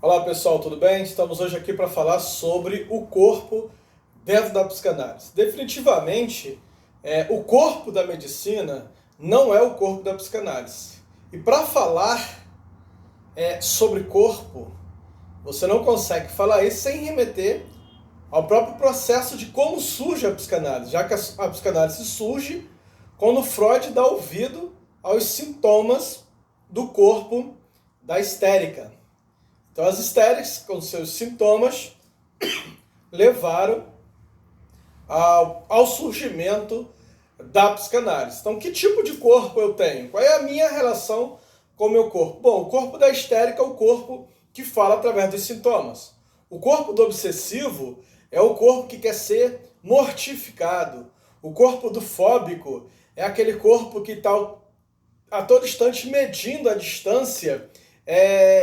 Olá pessoal, tudo bem? Estamos hoje aqui para falar sobre o corpo dentro da psicanálise. Definitivamente, o corpo da medicina não é o corpo da psicanálise. E para falar sobre corpo, você não consegue falar isso sem remeter ao próprio processo de como surge a psicanálise, já que a psicanálise surge quando Freud dá ouvido aos sintomas do corpo da histérica. Então as histéricas, com seus sintomas, levaram ao surgimento da psicanálise. Então, que tipo de corpo eu tenho? Qual é a minha relação com o meu corpo? Bom, o corpo da histérica é o corpo que fala através dos sintomas. O corpo do obsessivo é o corpo que quer ser mortificado. O corpo do fóbico é aquele corpo que está a todo instante medindo a distância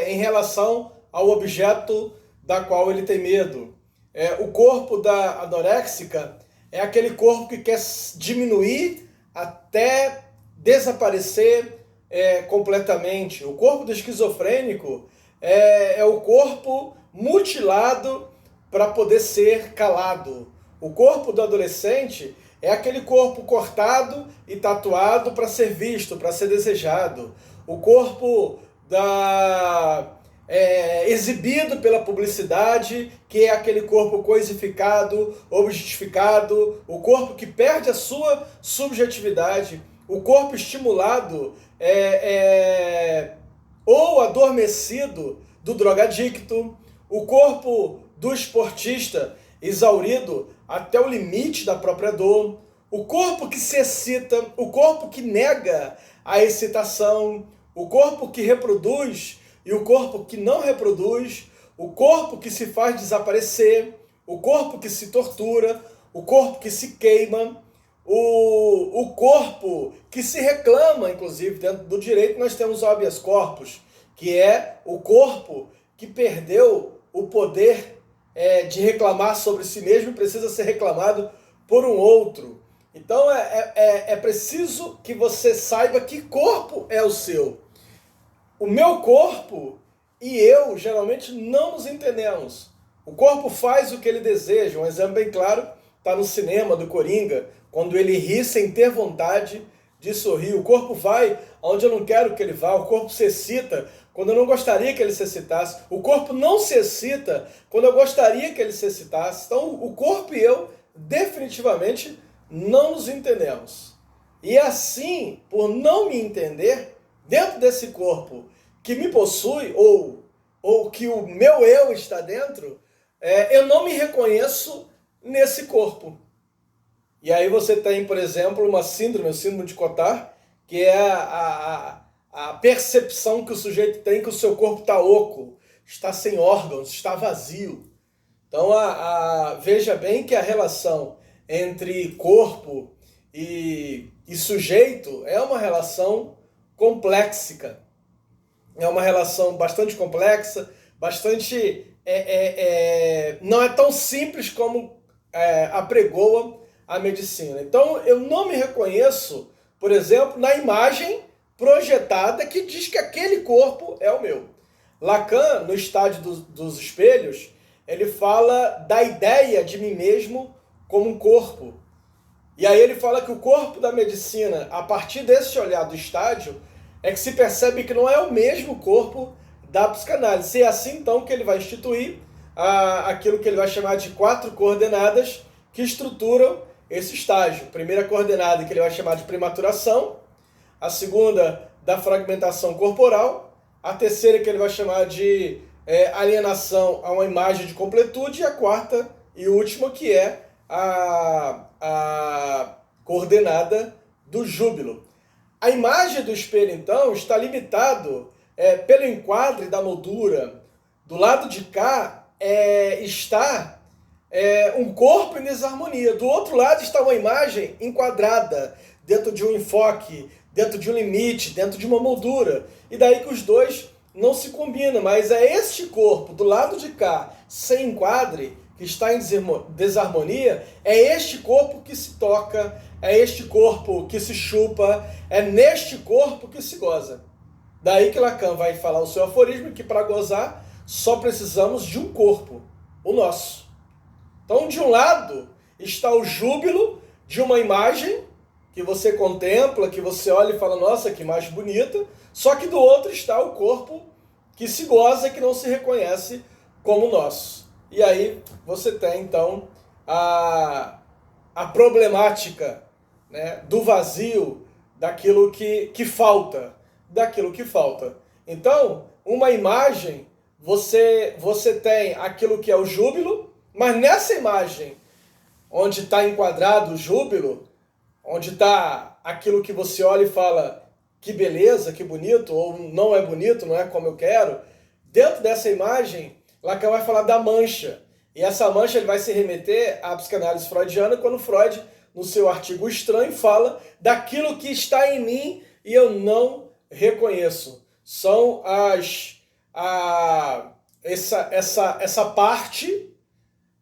em relação ao objeto da qual ele tem medo. O corpo da anoréxica é aquele corpo que quer diminuir até desaparecer completamente. O corpo do esquizofrênico é o corpo mutilado para poder ser calado. O corpo do adolescente é aquele corpo cortado e tatuado para ser visto, para ser desejado. O corpo exibido pela publicidade, que é aquele corpo coisificado, objetificado, o corpo que perde a sua subjetividade, o corpo estimulado ou adormecido do drogadicto, o corpo do esportista exaurido até o limite da própria dor, o corpo que se excita, o corpo que nega a excitação, o corpo que reproduz e o corpo que não reproduz, o corpo que se faz desaparecer, o corpo que se tortura, o corpo que se queima, o corpo que se reclama, inclusive, dentro do direito nós temos o habeas corpus, que é o corpo que perdeu o poder de reclamar sobre si mesmo e precisa ser reclamado por um outro. Então é preciso que você saiba que corpo é o seu. O meu corpo e eu geralmente não nos entendemos. O corpo faz o que ele deseja. Um exemplo bem claro está no cinema do Coringa, quando ele ri sem ter vontade de sorrir. O corpo vai onde eu não quero que ele vá. O corpo se excita quando eu não gostaria que ele se excitasse. O corpo não se excita quando eu gostaria que ele se excitasse. Então o corpo e eu definitivamente não nos entendemos. E assim, por não me entender, dentro desse corpo que me possui, ou que o meu eu está dentro, eu não me reconheço nesse corpo. E aí você tem, por exemplo, uma síndrome, o síndrome de Cotard, que é a percepção que o sujeito tem que o seu corpo está oco, está sem órgãos, está vazio. Então veja bem que a relação entre corpo e sujeito é uma relação complexa. É uma relação bastante complexa, bastante... não é tão simples como apregoa a medicina. Então, eu não me reconheço, por exemplo, na imagem projetada que diz que aquele corpo é o meu. Lacan, no estádio dos espelhos, ele fala da ideia de mim mesmo como um corpo. E aí ele fala que o corpo da medicina, a partir desse olhar do estádio, é que se percebe que não é o mesmo corpo da psicanálise. E é assim, então, que ele vai instituir aquilo que ele vai chamar de 4 coordenadas que estruturam esse estágio. A primeira coordenada que ele vai chamar de prematuração, a segunda da fragmentação corporal, a terceira que ele vai chamar de alienação a uma imagem de completude, e a quarta e última que é a coordenada do júbilo. A imagem do espelho, então, está limitado pelo enquadre da moldura. Do lado de cá está um corpo em desarmonia. Do outro lado está uma imagem enquadrada, dentro de um enfoque, dentro de um limite, dentro de uma moldura. E daí que os dois não se combinam, mas é este corpo do lado de cá, sem enquadre, que está em desarmonia, é este corpo que se toca, é este corpo que se chupa, é neste corpo que se goza. Daí que Lacan vai falar o seu aforismo, que para gozar só precisamos de um corpo, o nosso. Então, de um lado está o júbilo de uma imagem que você contempla, que você olha e fala, nossa, que imagem bonita, só que do outro está o corpo que se goza, que não se reconhece como nosso. E aí você tem, então, a problemática, né, do vazio, daquilo que falta, Então, uma imagem, você tem aquilo que é o júbilo, mas nessa imagem, onde está enquadrado o júbilo, onde está aquilo que você olha e fala, que beleza, que bonito, ou não é bonito, não é como eu quero, dentro dessa imagem, Lacan vai falar da mancha. E essa mancha ele vai se remeter à psicanálise freudiana, quando Freud, no seu artigo Estranho, fala daquilo que está em mim e eu não reconheço. São essa parte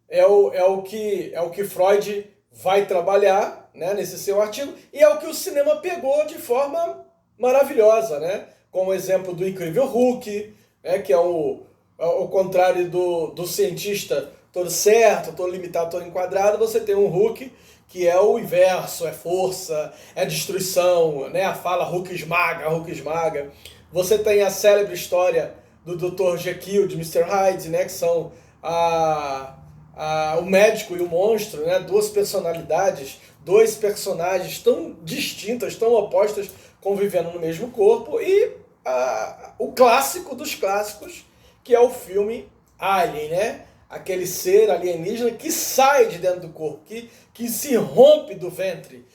é o que Freud vai trabalhar, né, nesse seu artigo, e é o que o cinema pegou de forma maravilhosa, né? Com o exemplo do incrível Hulk, né, que é ao contrário do cientista todo certo, todo limitado, todo enquadrado, você tem um Hulk que é o inverso, é força, é destruição, né? A fala Hulk esmaga, Hulk esmaga. Você tem a célebre história do Dr. Jekyll, de Mr. Hyde, né, que são o médico e o monstro, né, duas personalidades, dois personagens tão distintas, tão opostas, convivendo no mesmo corpo, e o clássico dos clássicos, que é o filme Alien, né? Aquele ser alienígena que sai de dentro do corpo, que se rompe do ventre,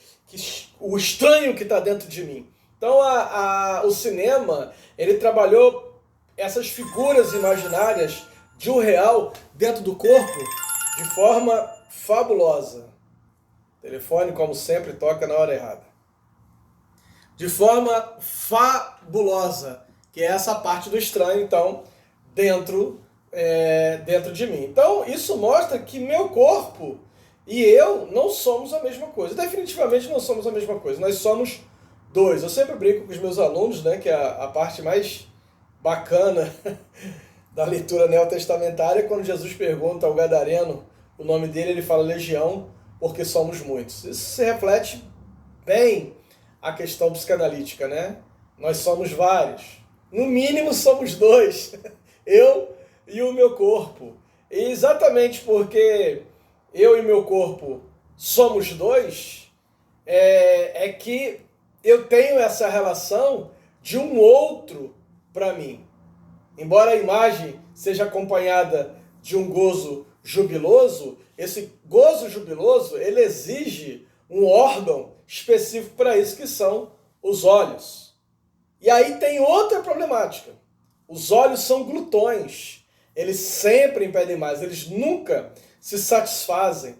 o estranho que está dentro de mim. Então o cinema, ele trabalhou essas figuras imaginárias de um real dentro do corpo de forma fabulosa. O telefone, como sempre, toca na hora errada. De forma fabulosa, que é essa parte do estranho, então, dentro de mim. Então, isso mostra que meu corpo e eu não somos a mesma coisa. Definitivamente não somos a mesma coisa. Nós somos dois. Eu sempre brinco com os meus alunos, né, que é a parte mais bacana da leitura neotestamentária, quando Jesus pergunta ao gadareno o nome dele, ele fala legião, porque somos muitos. Isso se reflete bem a questão psicanalítica, né? Nós somos vários. No mínimo somos dois. Eu e o meu corpo. E exatamente porque eu e meu corpo somos dois, é que eu tenho essa relação de um outro para mim. Embora a imagem seja acompanhada de um gozo jubiloso, esse gozo jubiloso, ele exige um órgão específico para isso, que são os olhos. E aí tem outra problemática. Os olhos são glutões. Eles sempre impedem mais, eles nunca se satisfazem.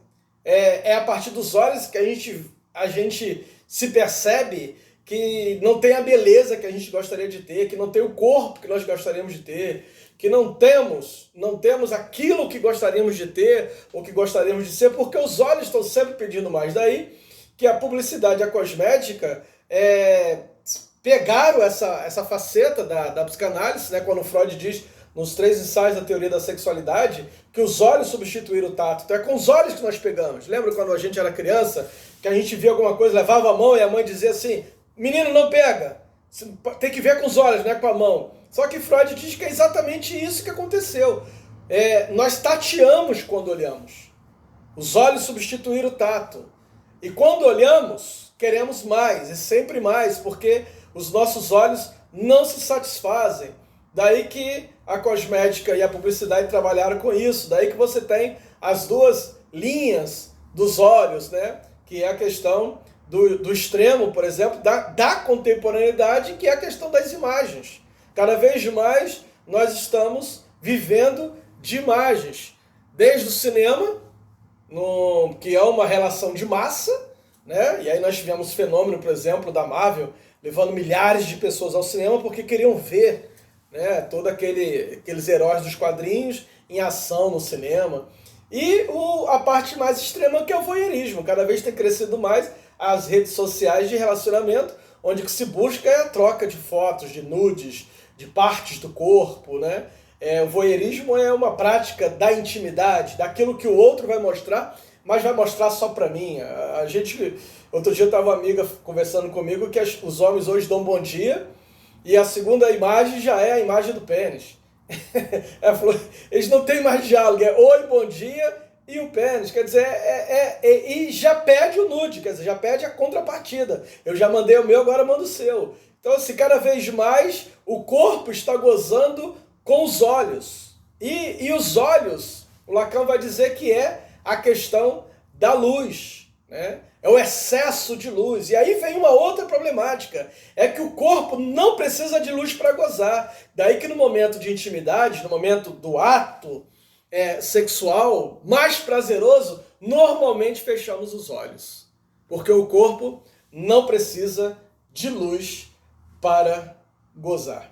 É a partir dos olhos que a gente se percebe que não tem a beleza que a gente gostaria de ter, que não tem o corpo que nós gostaríamos de ter, que não temos aquilo que gostaríamos de ter ou que gostaríamos de ser, porque os olhos estão sempre pedindo mais. Daí que a publicidade e a cosmética pegaram essa faceta da psicanálise, né, quando Freud diz nos 3 ensaios da teoria da sexualidade que os olhos substituíram o tato. Então é com os olhos que nós pegamos. Lembra quando a gente era criança, que a gente via alguma coisa, levava a mão e a mãe dizia assim, menino, não pega, tem que ver com os olhos, não é com a mão. Só que Freud diz que é exatamente isso que aconteceu. Nós tateamos quando olhamos. Os olhos substituíram o tato. E quando olhamos, queremos mais, e sempre mais, porque os nossos olhos não se satisfazem. Daí que a cosmética e a publicidade trabalharam com isso. Daí que você tem as duas linhas dos olhos, né? Que é a questão do extremo, por exemplo, da contemporaneidade, que é a questão das imagens. Cada vez mais nós estamos vivendo de imagens. Desde o cinema, que é uma relação de massa, né? E aí nós tivemos fenômeno, por exemplo, da Marvel, levando milhares de pessoas ao cinema porque queriam ver, né, todos aqueles heróis dos quadrinhos em ação no cinema. E a parte mais extrema, que é o voyeurismo. Cada vez tem crescido mais as redes sociais de relacionamento, onde o que se busca é a troca de fotos, de nudes, de partes do corpo, né? O voyeurismo é uma prática da intimidade, daquilo que o outro vai mostrar, mas vai mostrar só pra mim. Outro dia estava uma amiga conversando comigo que os homens hoje dão bom dia e a segunda imagem já é a imagem do pênis. Ela falou, eles não têm mais diálogo, é oi, bom dia e o pênis. Quer dizer, e já pede o nude, quer dizer, já pede a contrapartida. Eu já mandei o meu, agora mando o seu. Então, assim, cada vez mais o corpo está gozando com os olhos. E os olhos, o Lacan vai dizer que é a questão da luz, né? É o excesso de luz. E aí vem uma outra problemática, é que o corpo não precisa de luz para gozar. Daí que no momento de intimidade, no momento do ato sexual mais prazeroso, normalmente fechamos os olhos. Porque o corpo não precisa de luz para gozar.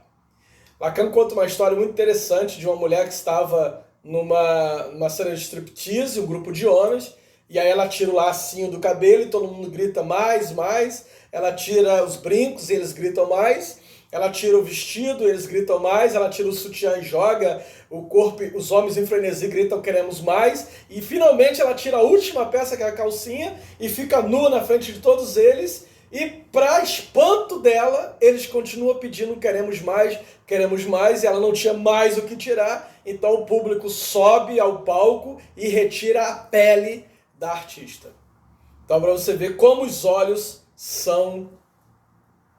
Lacan conta uma história muito interessante de uma mulher que estava numa cena de striptease, um grupo de homens, e aí ela tira o lacinho do cabelo e todo mundo grita mais, mais. Ela tira os brincos e eles gritam mais. Ela tira o vestido, eles gritam mais. Ela tira o sutiã e joga o corpo, os homens em frenesi gritam queremos mais. E finalmente ela tira a última peça, que é a calcinha, e fica nua na frente de todos eles. E para espanto dela, eles continuam pedindo queremos mais, e ela não tinha mais o que tirar. Então o público sobe ao palco e retira a pele da artista. Então, para você ver como os olhos são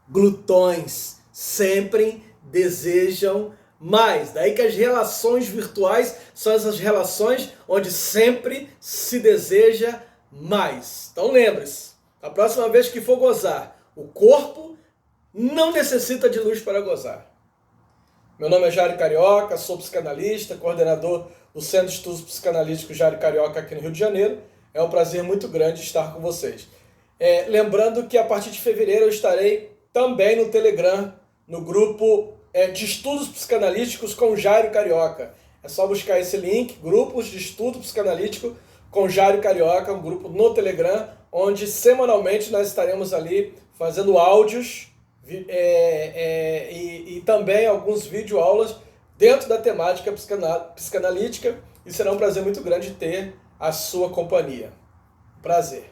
glutões, sempre desejam mais. Daí que as relações virtuais são essas relações onde sempre se deseja mais. Então lembre-se, a próxima vez que for gozar, o corpo não necessita de luz para gozar. Meu nome é Jário Carioca, sou psicanalista, coordenador do Centro de Estudos Psicanalíticos Jário Carioca aqui no Rio de Janeiro. É um prazer muito grande estar com vocês. Lembrando que a partir de fevereiro eu estarei também no Telegram, no grupo de estudos psicanalíticos com Jário Carioca. É só buscar esse link, grupos de estudo psicanalítico com Jário Carioca, um grupo no Telegram, onde semanalmente nós estaremos ali fazendo áudios e também alguns videoaulas dentro da temática psicanalítica, e será um prazer muito grande ter a sua companhia. Prazer.